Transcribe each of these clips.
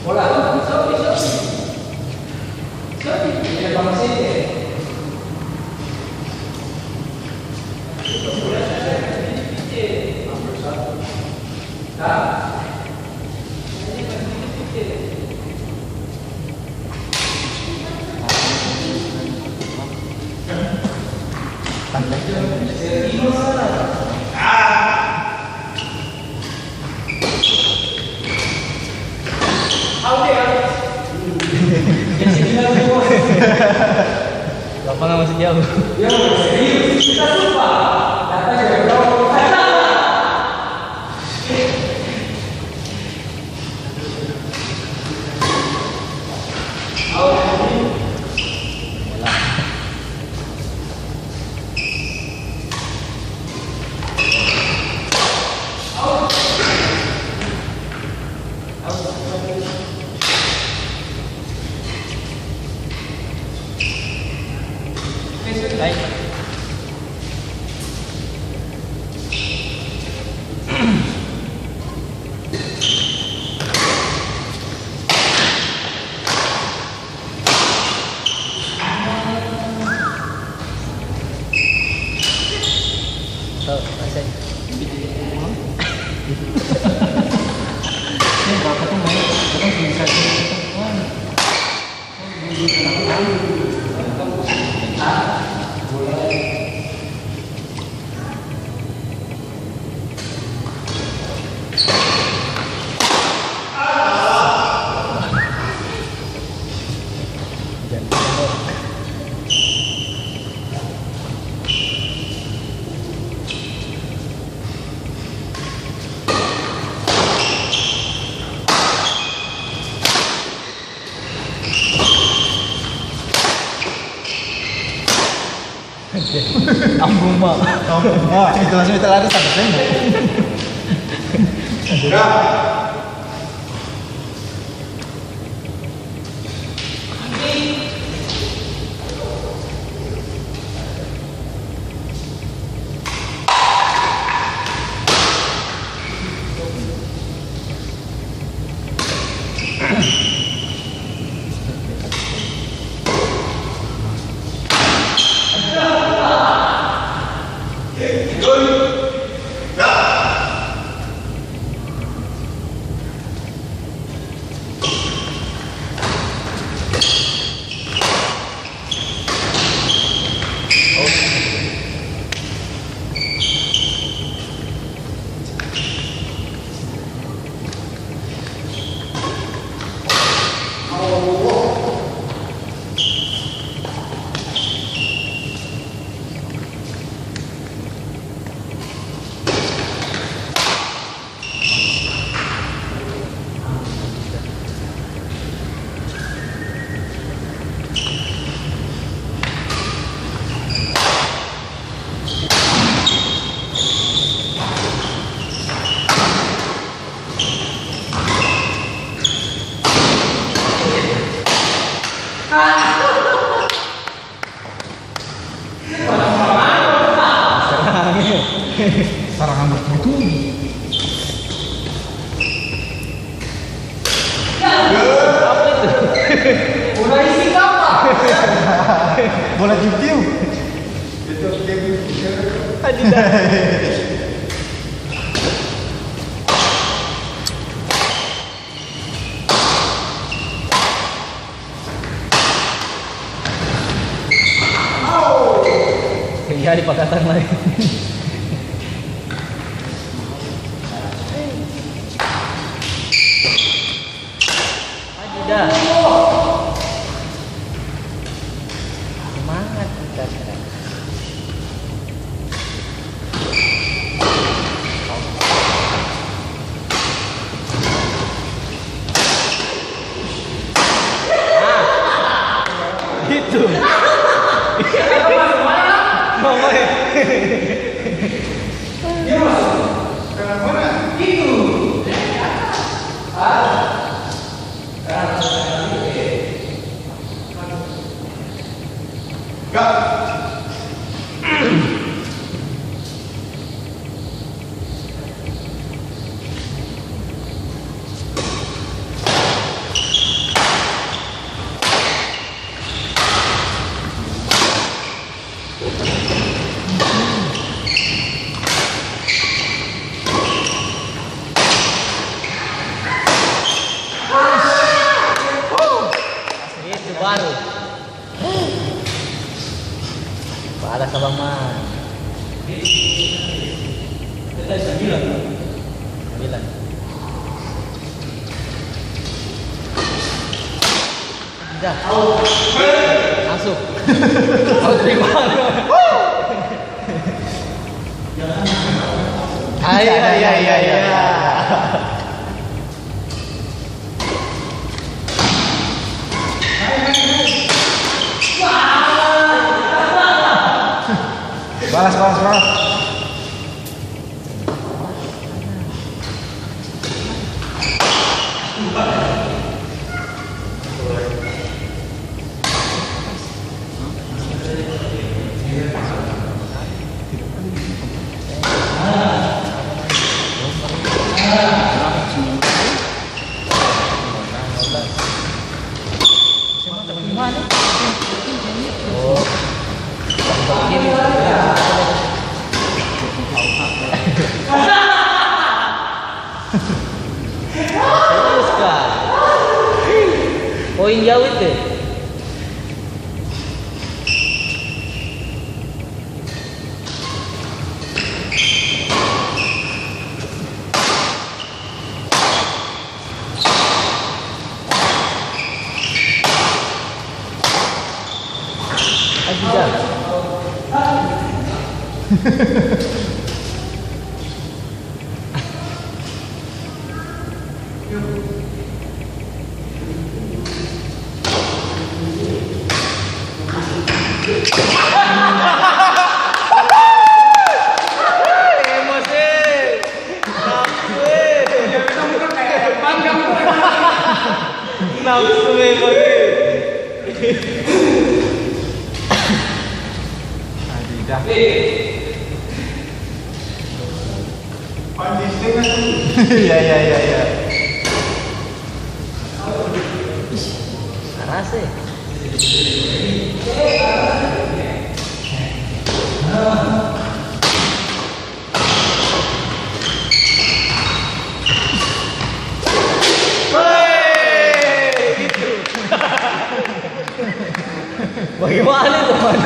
Hola, el paciente. Lapangan masih jauh. Kita lupa. Data juga jauh. Baik. So, selesai. Ini berapa tuh main? Sekarang bisa Ambung mak. Oh, itu langsung itu lari sampai tembok. Serangan bertubi-tubi. Apa itu? Udah isi kapal. Bola tiu-tiu. Tidak. Iya di pakatan lain. Maju dah. Semangat kita sekarang. Gitu. Mama ya. Dia masuk. Sekarang mana? Itu. baru. Balas Abang Man. 9. Dah. Masuk. Kau terima. Iya. Balas. Oh. Begini. Serius kah? Poin jauh itu. Aja. Nafsu memang. Adidas. Iya. Rasa. Bagaimana teman?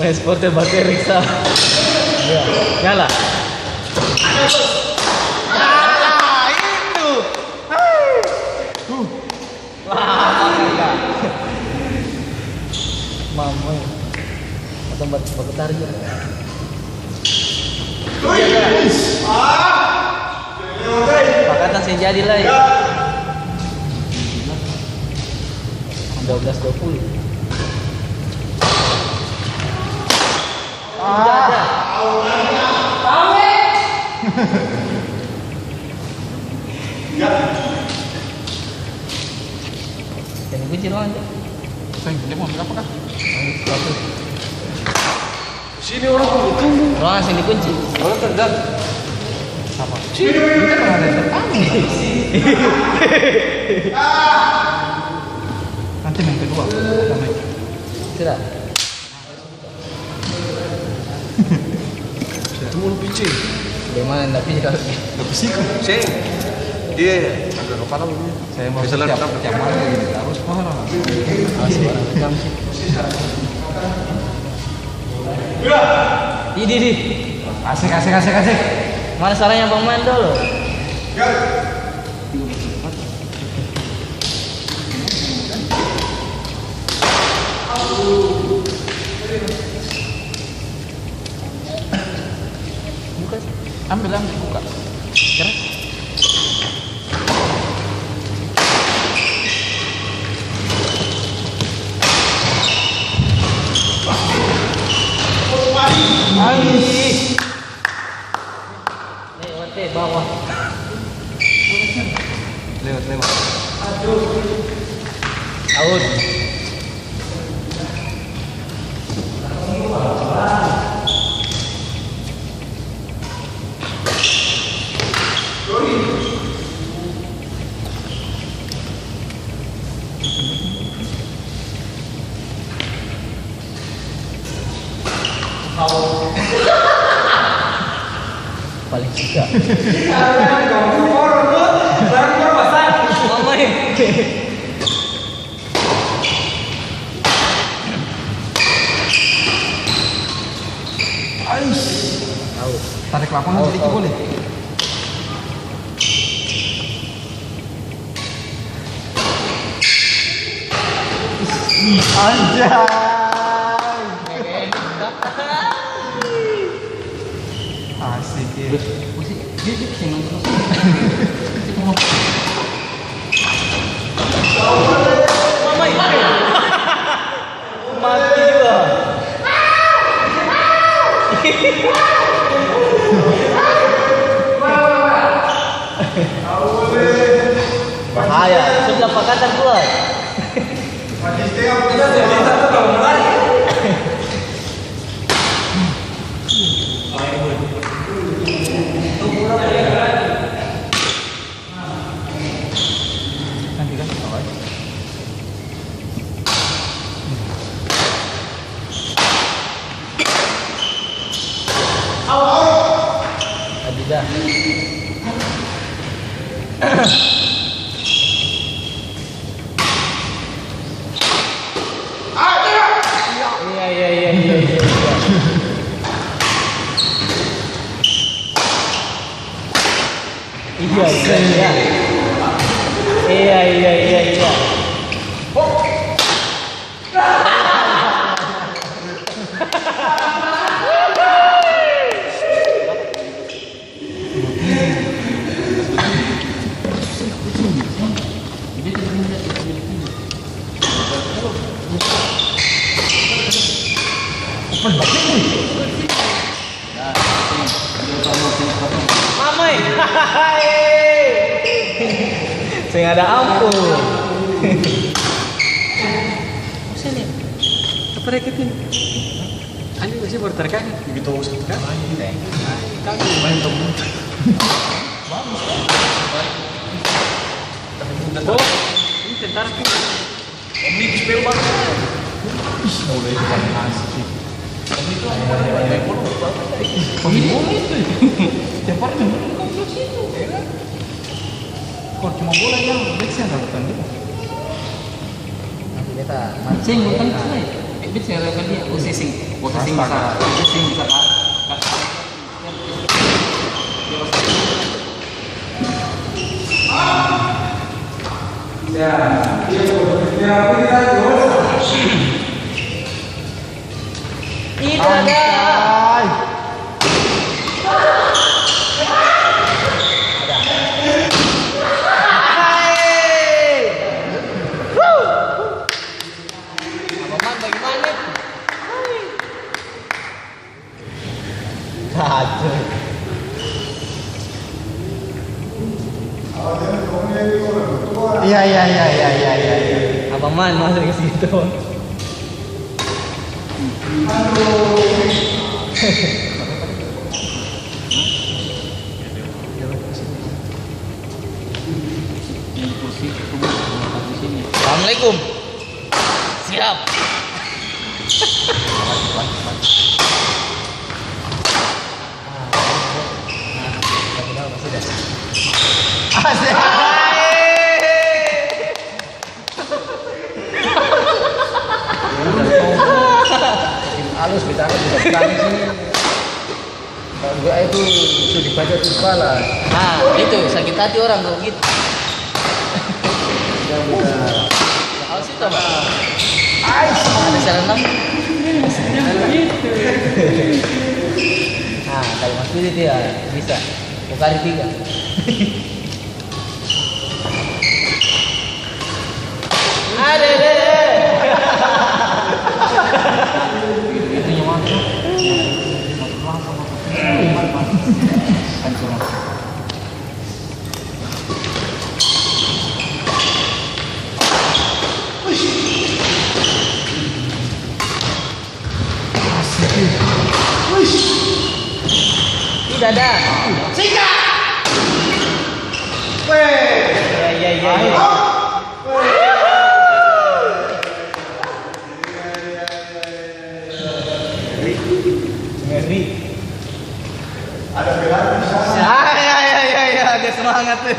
Ekspornya pakai riksa. Ya, nyala. Itu. Wah, enggak. Mama. Atau buat tarik. Pakatan saya jadi lah ya. 12-20. Ada. Ini kunci doang aja. Dia mau ambil apa kah? Sini orang tunggu. Ruangan sini kunci. Orang tendang. Apa? Kita kan ada datang. Nanti main kedua. Damai. Sudah. Itu mau pincin. Bagaimana enggak bisa kalau Bersihkan. Sing. Dia agak kepala begini. Saya mau Bisa setiap lengkap. tiap malam gini terus parah. masih orang rekam sih. Di. Asik. Mana salahnya Bang Mando loh? Buka. Ambil buka. Keras. Anjing. Lewat bawah. Lewat. Out. Paling suka. Orang tuh, barang Tarik lapangan sedikit boleh. Anjay. Asik ya. Mati juga. Bahaya. Sudah pakatan keluar. Nanti kan awal. Adidah. Iya. Iya. Mamai. Saya nggak ada ampun. Sini. Apa reketin? Anjing masih baru terkan. Begitu usah kan? Kami main temen. Oh, ini tentara tuh. Omni spell banget. Mulai depan asik. Omni itu ada Pembunuh itu. Tiap hari memang kompleks itu. Kok cuma bola yang Bexnya lakukan dia. Nanti kita Mancing bukan sih. Bisa lakukan dia posisi bisa Tidak ada. Abang bagaimana? Kacau. Iya. Abang Man masuk ke situ. Assalamualaikum. Siap. halus bicara bisa petani sini. Kalau gue itu dibaca di kepala. Nah, itu sakit hati orang kalau gitu. Ya udah. Halus itu apa? Ada salah enam. Nah, kalau Mas Pidi dia bisa. Bukari 3. Ada deh. Itu yang mana? Tidak ada. Sika. Ya. Ngeri. Ada belar bisa. Ya, ada semangat tuh.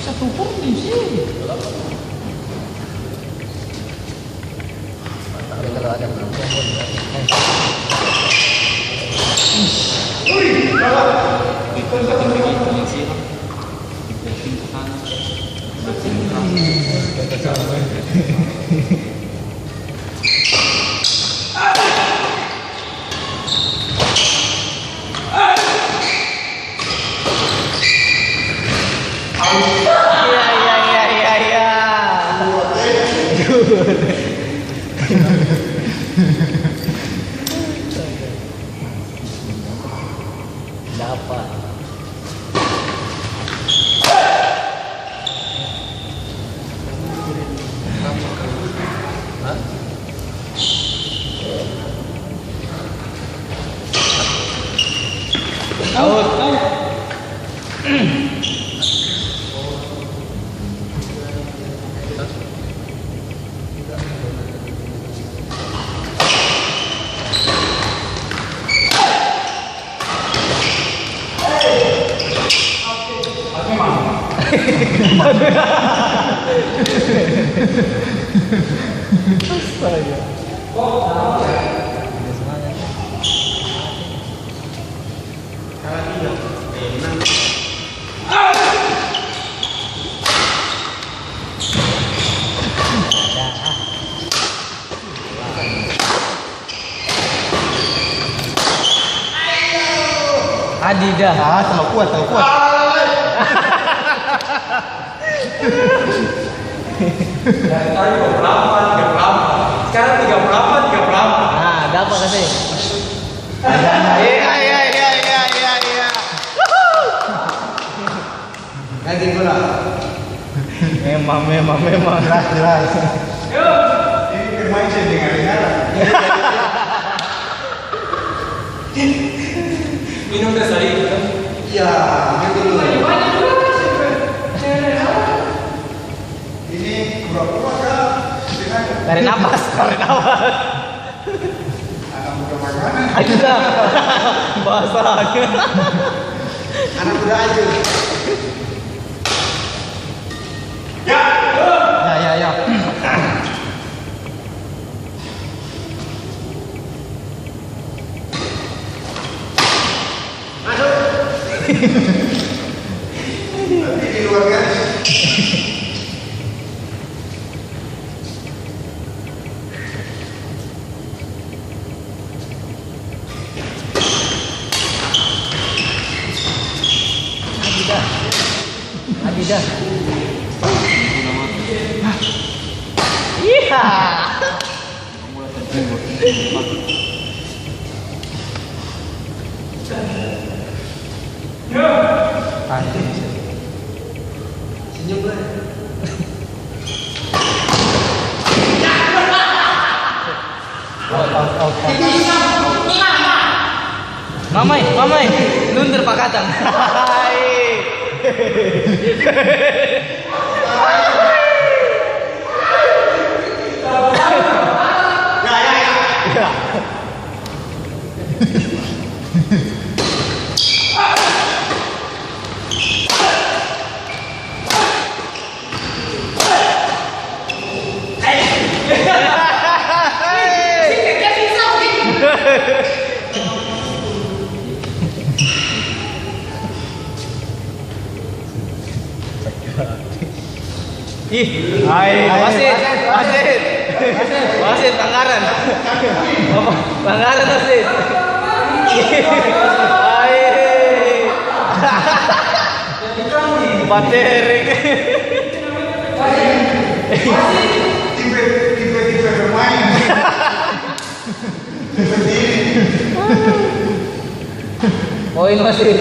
Satu pun di sini. Kalau ada dapat. Out. Adidah. Ah, terlalu kuat, terlalu kuat. Dari tadi 28, 38. Sekarang 38, 38. Nah, dapat kasih. Iya. Ganti bola. Memang. Jelas. Ini bermain sih dengar. Minum dah sorry. Iya, gitu. Ini pura-pura Tarik nafas. anak muda makanan. Adidah. Bahasanya. Anak muda aja. Ya. Tapi di luar garis. Adidah. Iya. Mamai, mamai, luntur Pak Kacang. Ih, wasit, pelanggaran. Pelanggaran wasit. Baterik. Tiba-tiba bermain. Poin wasit.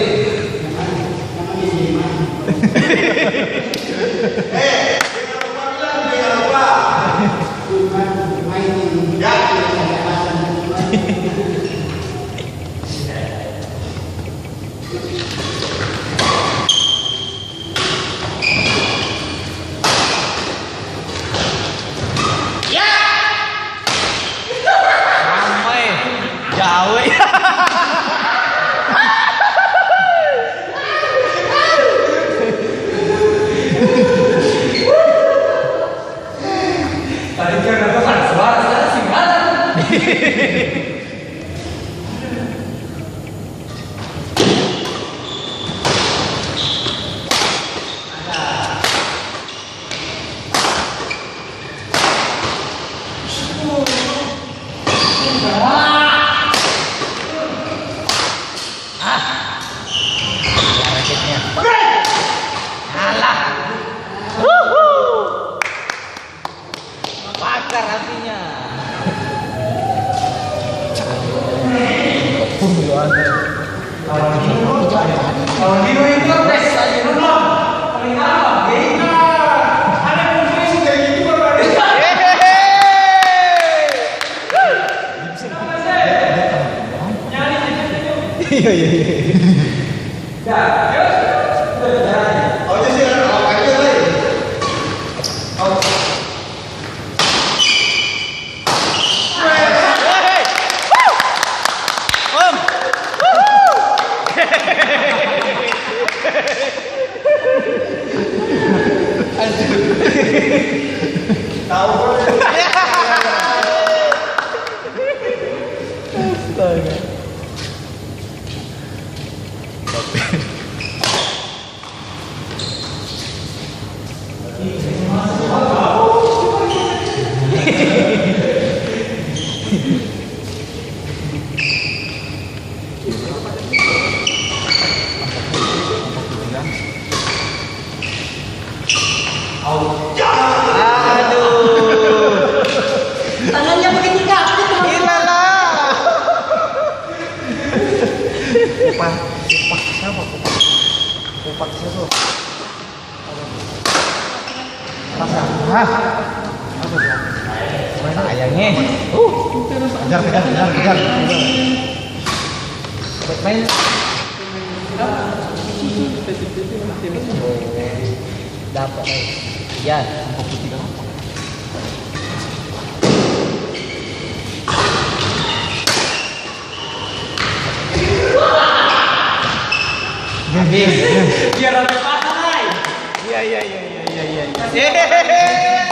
Mamai, jauh ya. Tadi kan ada suara, sekarang singgalan. Bakar hatinya. Kalau Dino itu best aja dulu. Paling apa? Ada konfirmasi kayak gitu baru ada. Tangannya begini kaki teman. Sayangnya. Kejar. Main. Dapat lagi. Ya, Biar ada pakai. Iya.